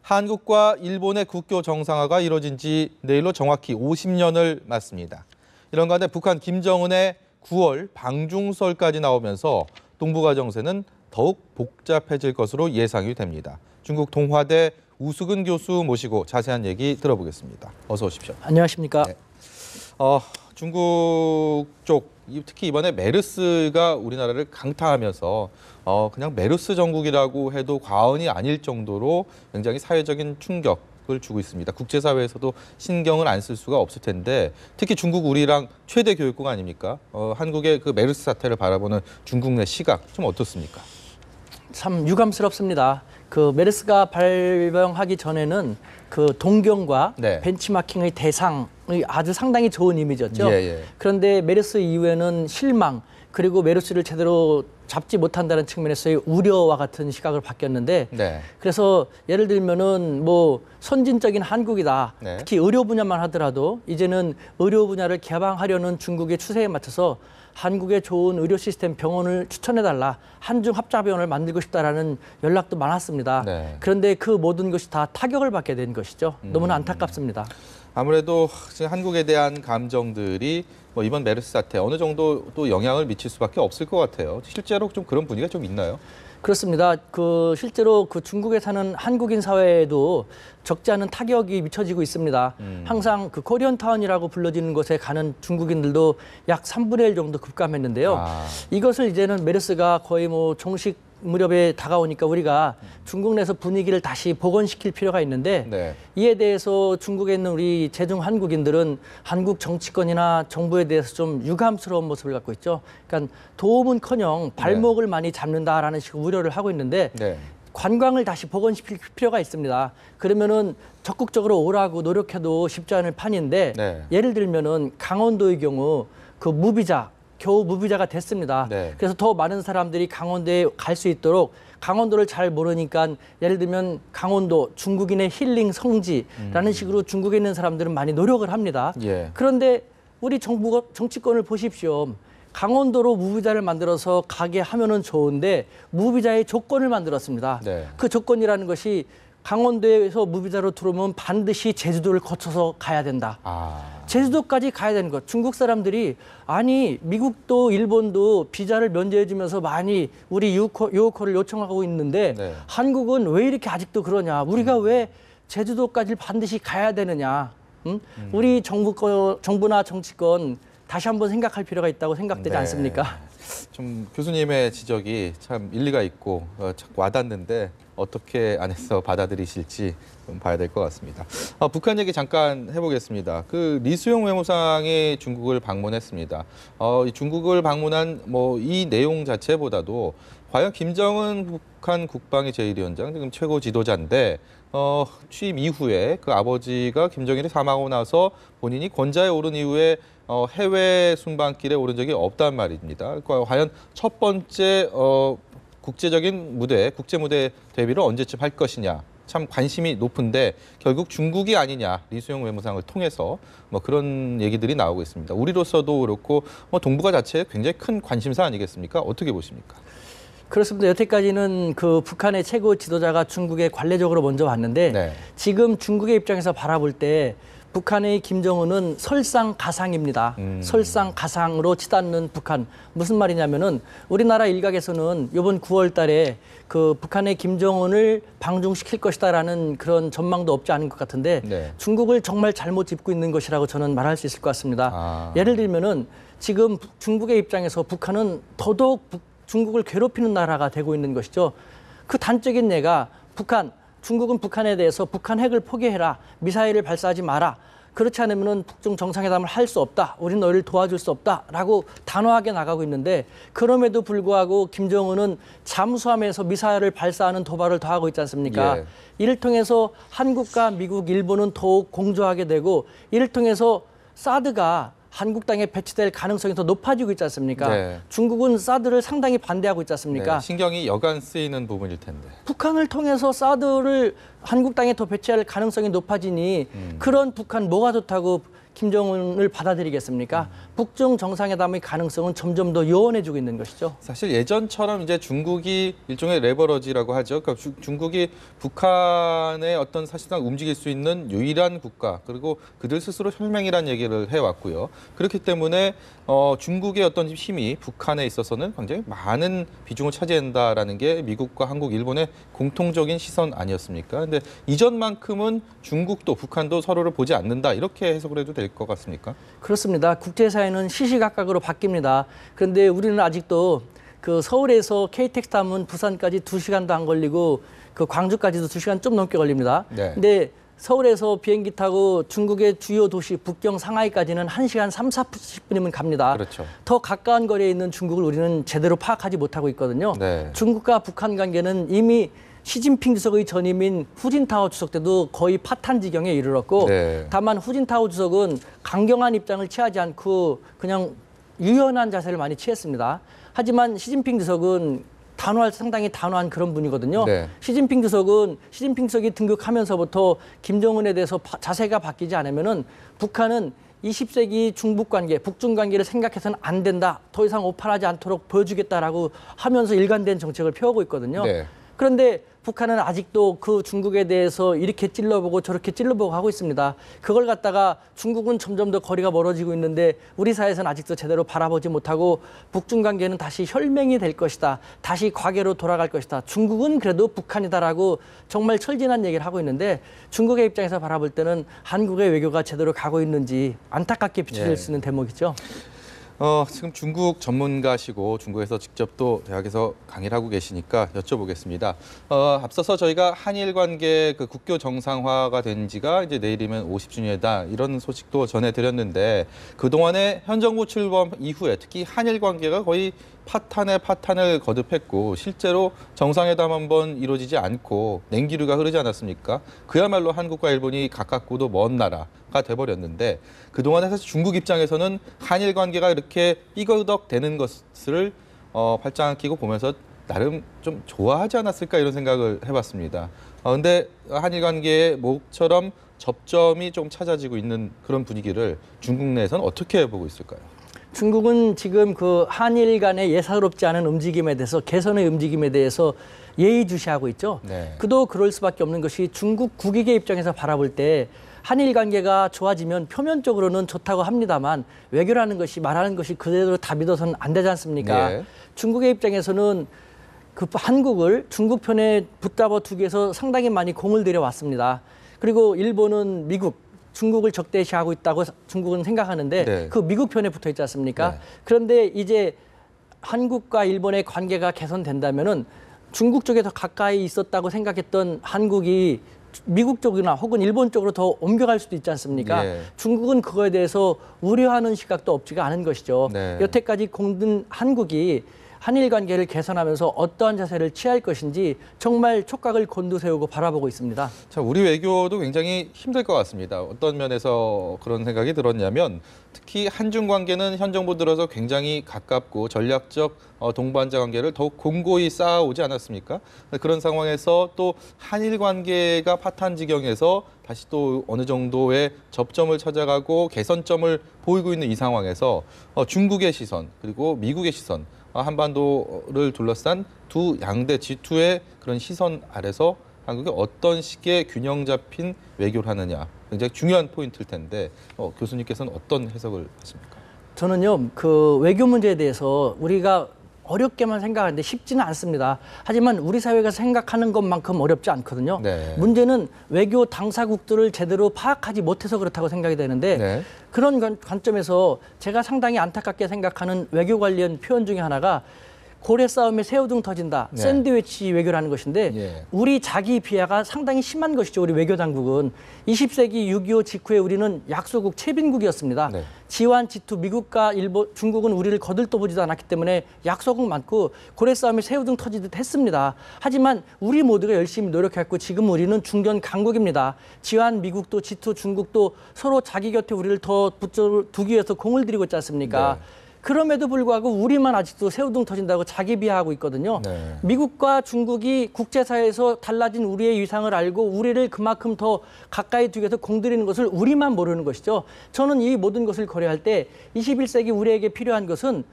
한국과 일본의 국교 정상화가 이뤄진 지 내일로 정확히 50년을 맞습니다. 이런 가운데 북한 김정은의 9월 방중설까지 나오면서 동북아 정세는 더욱 복잡해질 것으로 예상이 됩니다. 중국 동화대 우수근 교수 모시고 자세한 얘기 들어보겠습니다. 어서 오십시오. 안녕하십니까? 네. 중국 쪽 특히 이번에 메르스가 우리나라를 강타하면서 그냥 메르스 정국이라고 해도 과언이 아닐 정도로 굉장히 사회적인 충격을 주고 있습니다. 국제사회에서도 신경을 안 쓸 수가 없을 텐데 특히 중국 우리랑 최대 교역국 아닙니까? 한국의 그 메르스 사태를 바라보는 중국 내 시각 좀 어떻습니까? 참 유감스럽습니다. 그 메르스가 발병하기 전에는 그 동경과 네. 벤치마킹의 대상의 아주 상당히 좋은 이미지였죠. 예. 그런데 메르스 이후에는 실망, 그리고 메르스를 제대로 잡지 못한다는 측면에서의 우려와 같은 시각을 바뀌었는데, 네. 그래서 예를 들면은 뭐 선진적인 한국이다. 네. 특히 의료 분야만 하더라도 이제는 의료 분야를 개방하려는 중국의 추세에 맞춰서 한국의 좋은 의료 시스템 병원을 추천해달라, 한중 합작병원을 만들고 싶다라는 연락도 많았습니다. 네. 그런데 그 모든 것이 다 타격을 받게 된 것이죠. 너무나 안타깝습니다. 아무래도 지금 한국에 대한 감정들이 뭐 이번 메르스 사태 어느 정도 또 영향을 미칠 수밖에 없을 것 같아요. 실제로 좀 그런 분위기가 좀 있나요? 그렇습니다. 실제로 중국에 사는 한국인 사회에도 적지 않은 타격이 미쳐지고 있습니다. 항상 코리안타운이라고 불러지는 곳에 가는 중국인들도 약 3분의 1 정도 급감했는데요. 이것을 이제는 메르스가 거의 뭐 종식 무렵에 다가오니까 우리가 중국 내에서 분위기를 다시 복원시킬 필요가 있는데, 네. 이에 대해서 중국에 있는 우리 제중 한국인들은 한국 정치권이나 정부에 대해서 좀 유감스러운 모습을 갖고 있죠. 그러니까 도움은커녕 발목을 많이 잡는다라는 식으로 우려를 하고 있는데, 네. 관광을 다시 복원시킬 필요가 있습니다. 그러면은 적극적으로 오라고 노력해도 쉽지 않을 판인데, 네. 예를 들면은 강원도의 경우 겨우 무비자가 됐습니다. 네. 그래서 더 많은 사람들이 강원도에 갈 수 있도록, 강원도를 잘 모르니까 예를 들면 강원도 중국인의 힐링 성지라는 식으로 중국에 있는 사람들은 많이 노력을 합니다. 예. 그런데 우리 정치권을 보십시오. 강원도로 무비자를 만들어서 가게 하면은 좋은데 무비자의 조건을 만들었습니다. 네. 그 조건이라는 것이 강원도에서 무비자로 들어오면 반드시 제주도를 거쳐서 가야 된다. 제주도까지 가야 되는 것. 중국 사람들이 아니 미국도 일본도 비자를 면제해 주면서 많이 우리 유호커를 요청하고 있는데, 네. 한국은 왜 이렇게 아직도 그러냐. 우리가 왜 제주도까지 반드시 가야 되느냐. 우리 정부나 정치권 다시 한번 생각할 필요가 있다고 생각되지 네. 않습니까? 좀 교수님의 지적이 참 일리가 있고 와닿는데 어떻게 안에서 받아들이실지 좀 봐야 될 것 같습니다. 북한 얘기 잠깐 해보겠습니다. 리수용 외무상이 중국을 방문했습니다. 중국을 방문한 이 내용 자체보다도 과연 김정은 북한 국방위 제1위원장 지금 최고 지도자인데 취임 이후에 그 아버지가 김정일이 사망하고 나서 본인이 권좌에 오른 이후에 해외 순방길에 오른 적이 없단 말입니다. 과연 첫 번째 국제적인 무대, 국제 무대 데뷔를 언제쯤 할 것이냐, 참 관심이 높은데 결국 중국이 아니냐, 리수용 외무상을 통해서 그런 얘기들이 나오고 있습니다. 우리로서도 그렇고 동북아 자체에 굉장히 큰 관심사 아니겠습니까? 어떻게 보십니까? 그렇습니다. 여태까지는 북한의 최고 지도자가 중국에 관례적으로 먼저 왔는데, 네. 지금 중국의 입장에서 바라볼 때 북한의 김정은은 설상가상입니다. 설상가상으로 치닫는 북한. 무슨 말이냐면은 우리나라 일각에서는 이번 9월 달에 북한의 김정은을 방중시킬 것이다라는 그런 전망도 없지 않은 것 같은데, 네. 중국을 정말 잘못 짚고 있는 것이라고 저는 말할 수 있을 것 같습니다. 예를 들면은 지금 중국의 입장에서 북한은 더더욱 중국을 괴롭히는 나라가 되고 있는 것이죠. 그 단적인 예가 중국은 북한에 대해서 북한 핵을 포기해라, 미사일을 발사하지 마라, 그렇지 않으면 북중 정상회담을 할 수 없다, 우리는 너희를 도와줄 수 없다라고 단호하게 나가고 있는데, 그럼에도 불구하고 김정은은 잠수함에서 미사일을 발사하는 도발을 더 하고 있지 않습니까? 예. 이를 통해서 한국과 미국, 일본은 더욱 공조하게 되고, 이를 통해서 사드가 한국 땅에 배치될 가능성이 더 높아지고 있지 않습니까? 네. 중국은 사드를 상당히 반대하고 있지 않습니까? 네, 신경이 여간 쓰이는 부분일 텐데. 북한을 통해서 사드를 한국 땅에 더 배치할 가능성이 높아지니 그런 북한 뭐가 좋다고 김정은을 받아들이겠습니까? 북중 정상회담의 가능성은 점점 더 요원해지고 있는 것이죠. 사실 예전처럼 이제 중국이 일종의 레버러지라고 하죠. 그러니까 중국이 북한의 어떤 사실상 움직일 수 있는 유일한 국가, 그리고 그들 스스로 혈맹이라는 얘기를 해왔고요. 그렇기 때문에 중국의 어떤 힘이 북한에 있어서는 굉장히 많은 비중을 차지한다라는 게 미국과 한국, 일본의 공통적인 시선 아니었습니까? 근데 이전만큼은 중국도 북한도 서로를 보지 않는다, 이렇게 해석을 해도 될 것 같습니까? 그렇습니다. 국제사회는 시시각각으로 바뀝니다. 그런데 우리는 아직도 그 서울에서 KTX 타면 부산까지 2시간도 안 걸리고 그 광주까지도 2시간 좀 넘게 걸립니다. 네. 근데 서울에서 비행기 타고 중국의 주요 도시 북경 상하이까지는 1시간 30-40분이면 갑니다. 그렇죠. 더 가까운 거리에 있는 중국을 우리는 제대로 파악하지 못하고 있거든요. 네. 중국과 북한 관계는 이미 시진핑 주석의 전임인 후진타오 주석 때도 거의 파탄 지경에 이르렀고 네. 다만 후진타오 주석은 강경한 입장을 취하지 않고 그냥 유연한 자세를 많이 취했습니다. 하지만 시진핑 주석은 상당히 단호한 그런 분이거든요. 네. 시진핑 주석이 등극하면서부터 김정은에 대해서 자세가 바뀌지 않으면은 북한은 20세기 중북 관계, 북중 관계를 생각해서는 안 된다. 더 이상 오판하지 않도록 보여주겠다라고 하면서 일관된 정책을 펴오고 있거든요. 네. 그런데 북한은 아직도 그 중국에 대해서 이렇게 찔러보고 저렇게 찔러보고 하고 있습니다. 그걸 갖다가 중국은 점점 더 거리가 멀어지고 있는데 우리 사회에서는 아직도 제대로 바라보지 못하고 북중 관계는 다시 혈맹이 될 것이다. 다시 과거로 돌아갈 것이다. 중국은 그래도 북한이다라고 정말 철진한 얘기를 하고 있는데 중국의 입장에서 바라볼 때는 한국의 외교가 제대로 가고 있는지 안타깝게 비춰질 수 있는 대목이죠. 지금 중국 전문가시고 중국에서 직접 또 대학에서 강의를 하고 계시니까 여쭤보겠습니다. 앞서서 저희가 한일 관계 그 국교 정상화가 된 지가 이제 내일이면 50주년이다, 이런 소식도 전해드렸는데 그동안에 현 정부 출범 이후에 특히 한일 관계가 거의 파탄에 파탄을 거듭했고 실제로 정상회담 한번 이루어지지 않고 냉기류가 흐르지 않았습니까? 그야말로 한국과 일본이 가깝고도 먼 나라가 돼버렸는데 그동안에 사실 중국 입장에서는 한일 관계가 이렇게 삐거덕대는 것을 팔짱 끼고 보면서 나름 좀 좋아하지 않았을까, 이런 생각을 해봤습니다. 근데 한일 관계의 모처럼 접점이 좀 찾아지고 있는 그런 분위기를 중국 내에서는 어떻게 보고 있을까요? 중국은 지금 그 한일 간의 예사롭지 않은 움직임에 대해서, 개선의 움직임에 대해서 예의주시하고 있죠. 네. 그도 그럴 수밖에 없는 것이 중국 국익의 입장에서 바라볼 때 한일 관계가 좋아지면 표면적으로는 좋다고 합니다만 외교라는 것이, 말하는 것이 그대로 다 믿어서는 안 되지 않습니까? 네. 중국의 입장에서는 그 한국을 중국 편에 붙잡아 두기 위해서 상당히 많이 공을 들여왔습니다. 그리고 일본은 중국을 적대시하고 있다고 중국은 생각하는데 네. 그 미국 편에 붙어 있지 않습니까? 네. 그런데 이제 한국과 일본의 관계가 개선된다면은 중국 쪽에 더 가까이 있었다고 생각했던 한국이 미국 쪽이나 혹은 일본 쪽으로 더 옮겨갈 수도 있지 않습니까? 예. 중국은 그거에 대해서 우려하는 시각도 없지가 않은 것이죠. 네. 여태까지 공든 한국이 한일 관계를 개선하면서 어떠한 자세를 취할 것인지 정말 촉각을 곤두세우고 바라보고 있습니다. 자, 우리 외교도 굉장히 힘들 것 같습니다. 어떤 면에서 그런 생각이 들었냐면 특히 한중 관계는 현 정부 들어서 굉장히 가깝고 전략적 동반자 관계를 더욱 공고히 쌓아오지 않았습니까? 그런 상황에서 또 한일 관계가 파탄 지경에서 다시 또 어느 정도의 접점을 찾아가고 개선점을 보이고 있는 이 상황에서 중국의 시선 그리고 미국의 시선, 한반도를 둘러싼 두 양대 G2의 그런 시선 아래서 한국이 어떤 식의 균형 잡힌 외교를 하느냐, 굉장히 중요한 포인트일 텐데 교수님께서는 어떤 해석을 하십니까? 저는요, 그 외교 문제에 대해서 우리가 어렵게만 생각하는데 쉽지는 않습니다. 하지만 우리 사회가 생각하는 것만큼 어렵지 않거든요. 네. 문제는 외교 당사국들을 제대로 파악하지 못해서 그렇다고 생각이 되는데 네. 그런 관점에서 제가 상당히 안타깝게 생각하는 외교 관련 표현 중에 하나가 고래 싸움에 새우등 터진다. 네. 샌드위치 외교라는 것인데 예. 우리 자기 비하가 상당히 심한 것이죠. 우리 외교 당국은. 20세기 6.25 직후에 우리는 약소국 채빈국이었습니다. 네. G1, G2 미국과 일본, 중국은 우리를 거들떠보지도 않았기 때문에 약소국 많고 고래 싸움에 새우등 터지듯 했습니다. 하지만 우리 모두가 열심히 노력했고 지금 우리는 중견 강국입니다. G1 미국도 G2 중국도 서로 자기 곁에 우리를 더 붙여두기 위해서 공을 들이고 있지 않습니까? 네. 그럼에도 불구하고 우리만 아직도 새우등 터진다고 자기 비하하고 있거든요. 네. 미국과 중국이 국제사회에서 달라진 우리의 위상을 알고 우리를 그만큼 더 가까이 두기 위해서 공들이는 것을 우리만 모르는 것이죠. 저는 이 모든 것을 고려할 때 21세기 우리에게 필요한 것은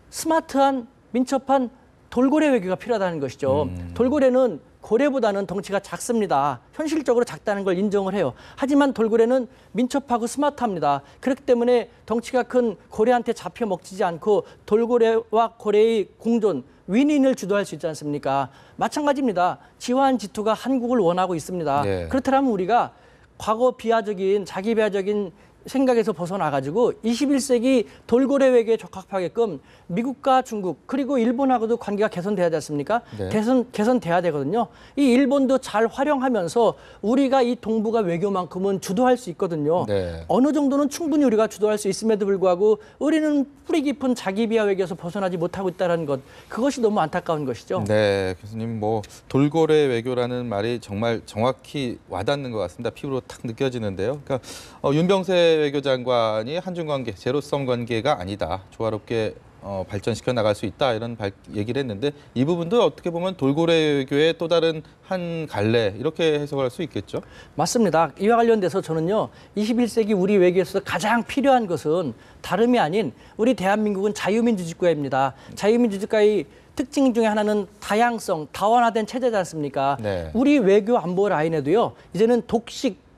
스마트한 민첩한 돌고래 외교가 필요하다는 것이죠. 돌고래는 고래보다는 덩치가 작습니다. 현실적으로 작다는 걸 인정을 해요. 하지만 돌고래는 민첩하고 스마트합니다. 그렇기 때문에 덩치가 큰 고래한테 잡혀 먹히지 않고 돌고래와 고래의 공존, 윈윈을 주도할 수 있지 않습니까? 마찬가지입니다. 지화한 지투가 한국을 원하고 있습니다. 네. 그렇다면 우리가 과거 비하적인 자기 비하적인 생각에서 벗어나가지고 21세기 돌고래 외교에 적합하게끔 미국과 중국 그리고 일본하고도 관계가 개선돼야 되지 않습니까? 네. 개선돼야 되거든요. 이 일본도 잘 활용하면서 우리가 이 동북아 외교만큼은 주도할 수 있거든요. 네. 어느 정도는 충분히 우리가 주도할 수 있음에도 불구하고 우리는 뿌리 깊은 자기 비하 외교에서 벗어나지 못하고 있다는 것, 그것이 너무 안타까운 것이죠. 네, 교수님 뭐 돌고래 외교라는 말이 정말 정확히 와닿는 것 같습니다. 피부로 탁 느껴지는데요. 그러니까 윤병세 외교장관이 한중 관계 제로섬 관계가 아니다. 조화롭게 발전시켜 나갈 수 있다 이런 얘기를 했는데 이 부분도 어떻게 보면 돌고래 외교의 또 다른 한 갈래 이렇게 해석할 수 있겠죠. 맞습니다. 이와 관련돼서 저는요 21세기 우리 외교에서 가장 필요한 것은 다름이 아닌 우리 대한민국은 자유민주주의 국가입니다. 자유민주주의 국가의 특징 중에 하나는 다양성, 다원화된 체제지 않습니까? 네. 우리 외교 안보 라인에도요 이제는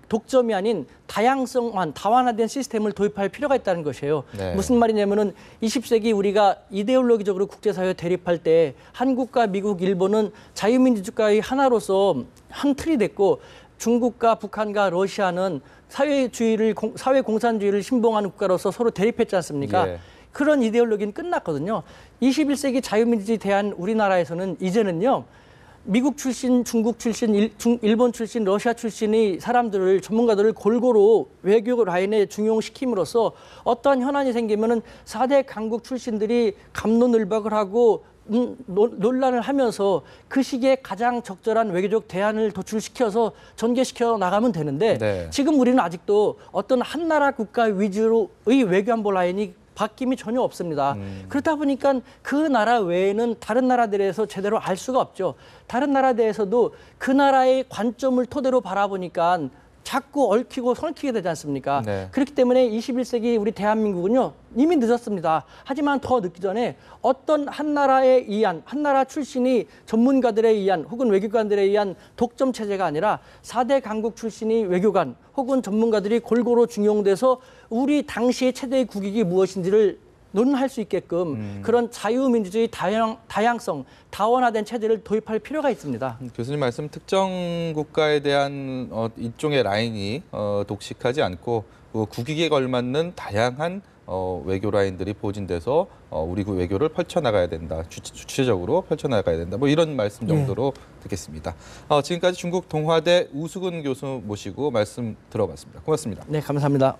독점이 아닌 다양성한 다원화된 시스템을 도입할 필요가 있다는 것이에요. 네. 무슨 말이냐면은 20세기 우리가 이데올로기적으로 국제사회에 대립할 때 한국과 미국, 일본은 자유민주주의의 하나로서 한 틀이 됐고 중국과 북한과 러시아는 사회공산주의를 신봉하는 국가로서 서로 대립했지 않습니까? 예. 그런 이데올로기는 끝났거든요. 21세기 자유민주주의 대한 우리나라에서는 이제는요. 미국 출신, 중국 출신, 일본 출신, 러시아 출신의 사람들을 전문가들을 골고루 외교 라인에 중용시킴으로써 어떠한 현안이 생기면은 4대 강국 출신들이 갑론을박을 하고 논란을 하면서 그 시기에 가장 적절한 외교적 대안을 도출시켜서 전개시켜 나가면 되는데 네. 지금 우리는 아직도 어떤 한 나라 국가 위주로의 외교안보 라인이 바뀜이 전혀 없습니다. 그렇다 보니까 그 나라 외에는 다른 나라들에서 제대로 알 수가 없죠. 다른 나라들에서도 그 나라의 관점을 토대로 바라보니까 자꾸 얽히고 설키게 되지 않습니까? 네. 그렇기 때문에 21세기 우리 대한민국은요 이미 늦었습니다. 하지만 더 늦기 전에 어떤 한 나라에 의한 한 나라 출신이 전문가들에 의한 혹은 외교관들에 의한 독점 체제가 아니라 4대 강국 출신이 외교관 혹은 전문가들이 골고루 중용돼서 우리 당시의 최대의 국익이 무엇인지를 논할 수 있게끔 그런 자유민주주의 다양성, 다원화된 체제를 도입할 필요가 있습니다. 교수님 말씀 특정 국가에 대한 일종의 라인이 독식하지 않고 국익에 걸맞는 다양한 외교 라인들이 보진돼서 우리 외교를 펼쳐나가야 된다. 주체적으로 펼쳐나가야 된다. 뭐 이런 말씀 정도로 듣겠습니다. 지금까지 중국 동화대 우수근 교수 모시고 말씀 들어봤습니다. 고맙습니다. 네, 감사합니다.